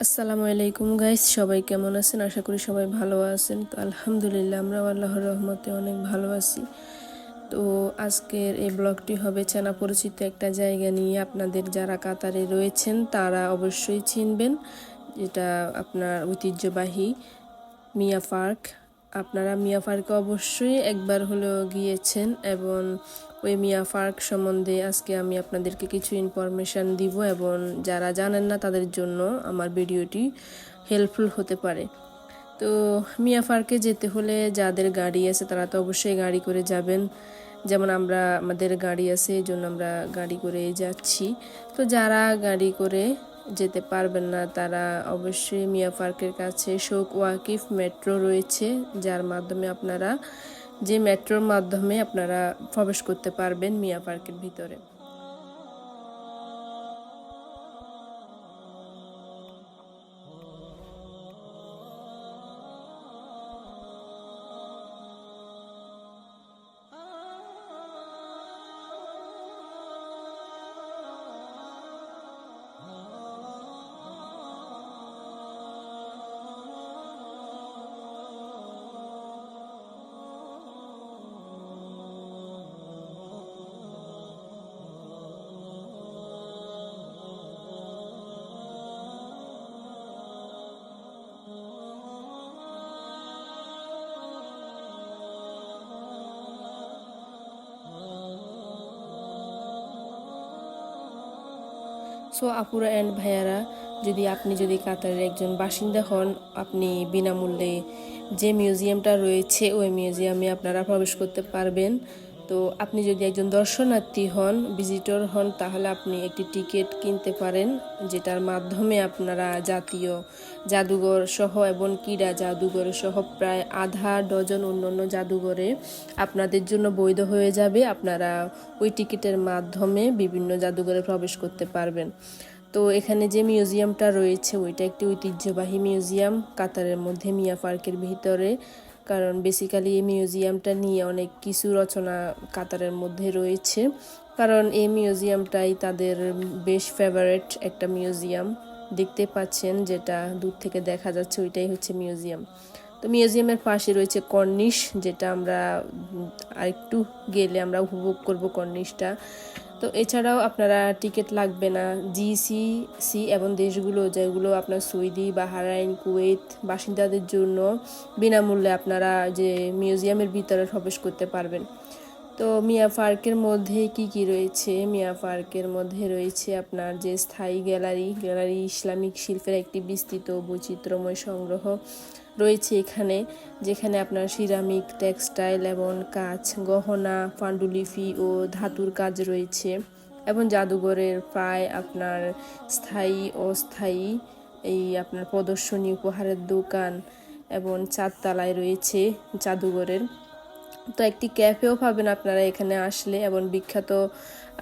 আসসালামু আলাইকুম গাইস, সবাই কেমন আছেন? আশা করি সবাই ভালো আছেন। তো আলহামদুলিল্লাহ আমরা আল্লাহর রহমতে অনেক ভালো আছি। তো আজকের এই ব্লগটি হবে চেনা পরিচিত একটা জায়গা নিয়ে। আপনাদের যারা কাতারে রয়েছেন তারা অবশ্যই চিনবেন, যেটা আপনার ঐতিহ্যবাহী মিয়া পার্ক। আপনারা মিয়া পার্কে অবশ্যই একবার হলেও গিয়েছেন, এবং ওই মিয়া পার্ক সম্বন্ধে আজকে আমি আপনাদেরকে কিছু ইনফরমেশান দিব, এবং যারা জানেন না তাদের জন্য আমার ভিডিওটি হেল্পফুল হতে পারে। তো মিয়া পার্কে যেতে হলে যাদের গাড়ি আছে তারা তো অবশ্যই গাড়ি করে যাবেন। যেমন আমাদের গাড়ি আছে, এই জন্য আমরা গাড়ি করে যাচ্ছি। তো যারা গাড়ি করে যেতে পারবেন না তারা অবশ্যই মিয়া পার্কের কাছে শৌক ওয়াকিফ মেট্রো রয়েছে, যার মাধ্যমে যে মেট্রোর মাধ্যমে আপনারা প্রবেশ করতে পারবেন মিয়া পার্কের ভিতরে। সো আপুরা অ্যান্ড ভাইয়ারা, যদি কাতারের একজন বাসিন্দা হন, আপনি বিনামূল্যে যে মিউজিয়ামটা রয়েছে ওই মিউজিয়ামে আপনারা প্রবেশ করতে পারবেন। তো আপনি যদি একজন দর্শনার্থী হন, ভিজিটর হন, তাহলে আপনি একটি টিকিট কিনতে পারেন, যেটার মাধ্যমে আপনারা জাতীয় জাদুঘর সহ এবং ক্রীড়া জাদুঘর সহ প্রায় আধা ডজন অন্যান্য জাদুঘরে আপনাদের জন্য বৈধ হয়ে যাবে। আপনারা ওই টিকিটের মাধ্যমে বিভিন্ন জাদুঘরে প্রবেশ করতে পারবেন। তো এখানে যে মিউজিয়ামটা রয়েছে ওইটা একটি ঐতিহ্যবাহী মিউজিয়াম কাতারের মধ্যে মিয়া পার্কের ভিতরে। কারণ বেসিক্যালি এই মিউজিয়ামটা নিয়ে অনেক কিছু রচনা কাতারের মধ্যে রয়েছে, কারণ এই মিউজিয়ামটাই তাদের বেশ ফেভারেট একটা মিউজিয়াম। দেখতে পাচ্ছেন যেটা দূর থেকে দেখা যাচ্ছে ওইটাই হচ্ছে মিউজিয়াম। তো মিউজিয়ামের পাশে রয়েছে কর্নিশ, যেটা আমরা আরেকটু গেলে আমরা উপভোগ করব কর্নিশটা। তো এছাড়াও আপনারা টিকিট লাগবে না। জিসিসি এবং দেশগুলো যেগুলো আপনার সৌদি, বাহরাইন, কুয়েত বাসিন্দাদের জন্য বিনামূল্যে আপনারা যে মিউজিয়ামের ভিতরে প্রবেশ করতে পারবেন। তো মিয়া পার্কের মধ্যে কি রয়েছে? মিয়া পার্কের মধ্যে রয়েছে আপনার যে স্থায়ী গ্যালারি ইসলামিক শিল্পের একটি বিস্তৃত বৈচিত্র্যময় সংগ্রহ রয়েছে এখানে, যেখানে আপনার সিরামিক, টেক্সটাইল এবং কাঁচ, গহনা, পান্ডুলিপি ও ধাতুর কাজ রয়েছে। এবং জাদুঘরের প্রায় আপনার স্থায়ী অস্থায়ী এই আপনার প্রদর্শনী, উপহারের দোকান এবং চারতলায় রয়েছে জাদুঘরের। তো একটি ক্যাফেও পাবেন আপনারা এখানে আসলে, এবং বিখ্যাত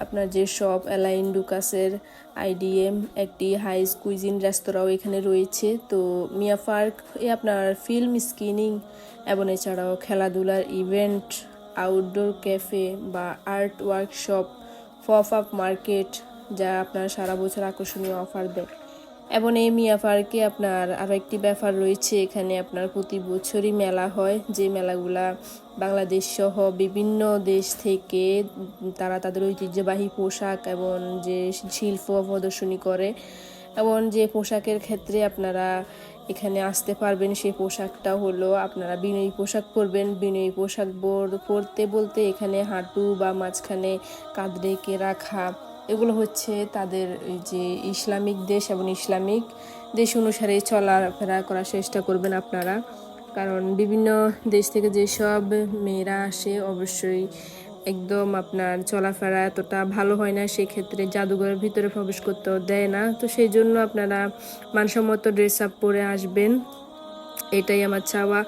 আপনার যে শপ অ্যালাইন ডুকাসের আইডিএম একটি হাই কুইজিন রেস্তোরাঁও এখানে রয়েছে। তো মিয়া পার্ক আপনার ফিল্ম স্ক্রিনিং এবং এছাড়াও খেলাধুলার ইভেন্ট, আউটডোর ক্যাফে বা art workshop, pop up market, যা আপনার সারা বছর আকর্ষণীয় অফার দেয়। এবং এই মিয়া পার্কে আপনার আরও একটি ব্যাপার রয়েছে, এখানে আপনার প্রতি বছরই মেলা হয়, যে মেলাগুলা বাংলাদেশ সহ বিভিন্ন দেশ থেকে তারা তাদের ঐতিহ্যবাহী পোশাক এবং যে শিল্প প্রদর্শনী করে। এবং যে পোশাকের ক্ষেত্রে আপনারা এখানে আসতে পারবেন, সেই পোশাকটা হলো আপনারা বিনয়ী পোশাক পরবেন। বিনয়ী পোশাক পরতে বলতে এখানে হাঁটু বা মাঝখানে কাঁধ রেখে রাখা, এগুলো হচ্ছে তাদের যে ইসলামিক দেশ এবং ইসলামিক দেশ অনুসারে চলাফেরা করার চেষ্টা করবেন আপনারা। কারণ বিভিন্ন দেশ থেকে যেসব মেয়েরা আসে অবশ্যই একদম আপনার চলাফেরা এতটা ভালো হয় না, সেক্ষেত্রে জাদুঘরের ভিতরে প্রবেশ করতেও দেয় না। তো সেই জন্য আপনারা মানসম্মত ড্রেস আপ পরে আসবেন, এটাই আমার চাওয়া।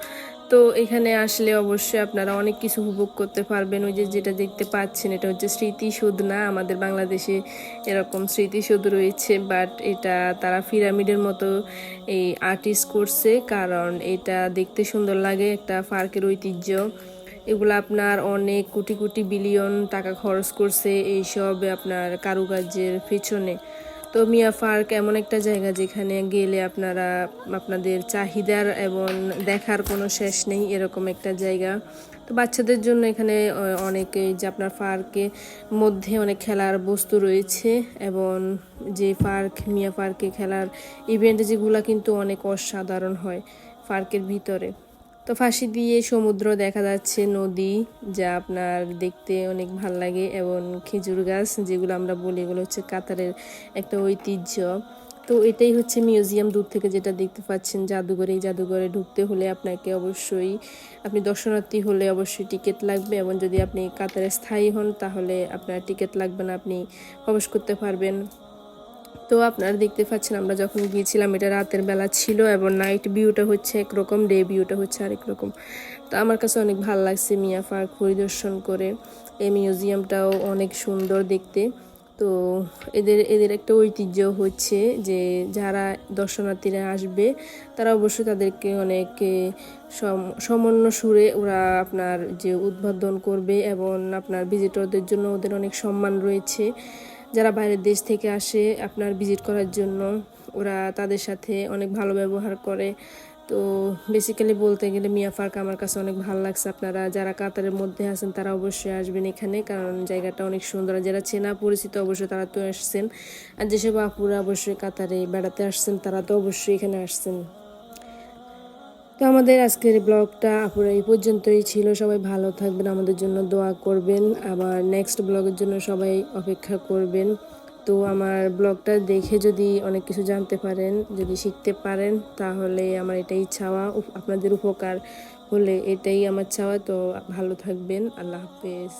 তো এখানে আসলে অবশ্যই আপনারা অনেক কিছু উপভোগ করতে পারবেন। ওই যেটা দেখতে পাচ্ছেন এটা হচ্ছে স্মৃতিসৌধ না, আমাদের বাংলাদেশে এরকম স্মৃতিসৌধ রয়েছে, বাট এটা তারা পিরামিডের মতো এই আর্টিস্ট করছে, কারণ এটা দেখতে সুন্দর লাগে, একটা পার্কের ঐতিহ্য। এগুলো আপনার অনেক কোটি বিলিয়ন টাকা খরচ করছে এইসব আপনার কারুকার্যের পেছনে। তো মিয়া পার্ক এমন একটা জায়গা যেখানে গেলে আপনারা আপনাদের চাহিদার এবং দেখার কোনো শেষ নেই, এরকম একটা জায়গা। তো বাচ্চাদের জন্য এখানে অনেকে যে আপনার পার্কে মধ্যে অনেক খেলার বস্তু রয়েছে, এবং যে পার্ক মিয়া পার্কে খেলার ইভেন্ট যেগুলো কিন্তু অনেক অসাধারণ হয় পার্কের ভিতরে। তো ফাঁসি দিয়ে সমুদ্র দেখা যাচ্ছে, নদী, যা আপনার দেখতে অনেক ভাল লাগে, এবং খেজুর গাছ যেগুলো আমরা বলি, এগুলো হচ্ছে কাতারের একটা ঐতিহ্য। তো এটাই হচ্ছে মিউজিয়াম, দূর থেকে যেটা দেখতে পাচ্ছেন জাদুঘর। এই জাদুঘরে ঢুকতে হলে আপনাকে অবশ্যই, আপনি দর্শনার্থী হলে অবশ্যই টিকিট লাগবে, এবং যদি আপনি কাতারে স্থায়ী হন তাহলে আপনার টিকিট লাগবে না, আপনি প্রবেশ করতে পারবেন। তো আপনারা দেখতে পাচ্ছেন আমরা যখন গিয়েছিলাম এটা রাতের বেলা ছিল, এবং নাইট ভিউটা হচ্ছে একরকম, ডে ভিউটা হচ্ছে আরেক রকম। তো আমার কাছে অনেক ভালো লাগছে মিয়া পার্ক পরিদর্শন করে। এই মিউজিয়ামটাও অনেক সুন্দর দেখতে। তো এদের একটা ঐতিহ্য হচ্ছে যে যারা দর্শনার্থীরা আসবে তারা অবশ্যই তাদেরকে অনেক সমন্য সুরে ওরা আপনার যে উদ্বোধন করবে, এবং আপনার ভিজিটরদের জন্য ওদের অনেক সম্মান রয়েছে। যারা বাইরের দেশ থেকে আসে আপনার ভিজিট করার জন্য, ওরা তাদের সাথে অনেক ভালো ব্যবহার করে। তো বেসিক্যালি বলতে গেলে মিয়া পার্ক আমার কাছে অনেক ভালো লাগছে। আপনারা যারা কাতারের মধ্যে আছেন তারা অবশ্যই আসবেন এখানে, কারণ জায়গাটা অনেক সুন্দর। যারা চেনা পরিচিত অবশ্যই তারা তো আসছেন, আর যেসব আপুরা অবশ্যই কাতারে বেড়াতে আসছেন তারা তো অবশ্যই এখানে আসছেন। তো আমাদের আজকের ব্লগটা আপুরা এই পর্যন্তই ছিল। সবাই ভালো থাকবেন, আমাদের জন্য দোয়া করবেন, আবার নেক্সট ব্লগের জন্য সবাই অপেক্ষা করবেন। তো আমার ব্লগটা দেখে যদি অনেক কিছু জানতে পারেন, যদি শিখতে পারেন, তাহলে আমার এটাই চাওয়া, আপনাদের উপকার হলে এটাই আমার চাওয়া। তো ভালো থাকবেন, আল্লাহ হাফেজ।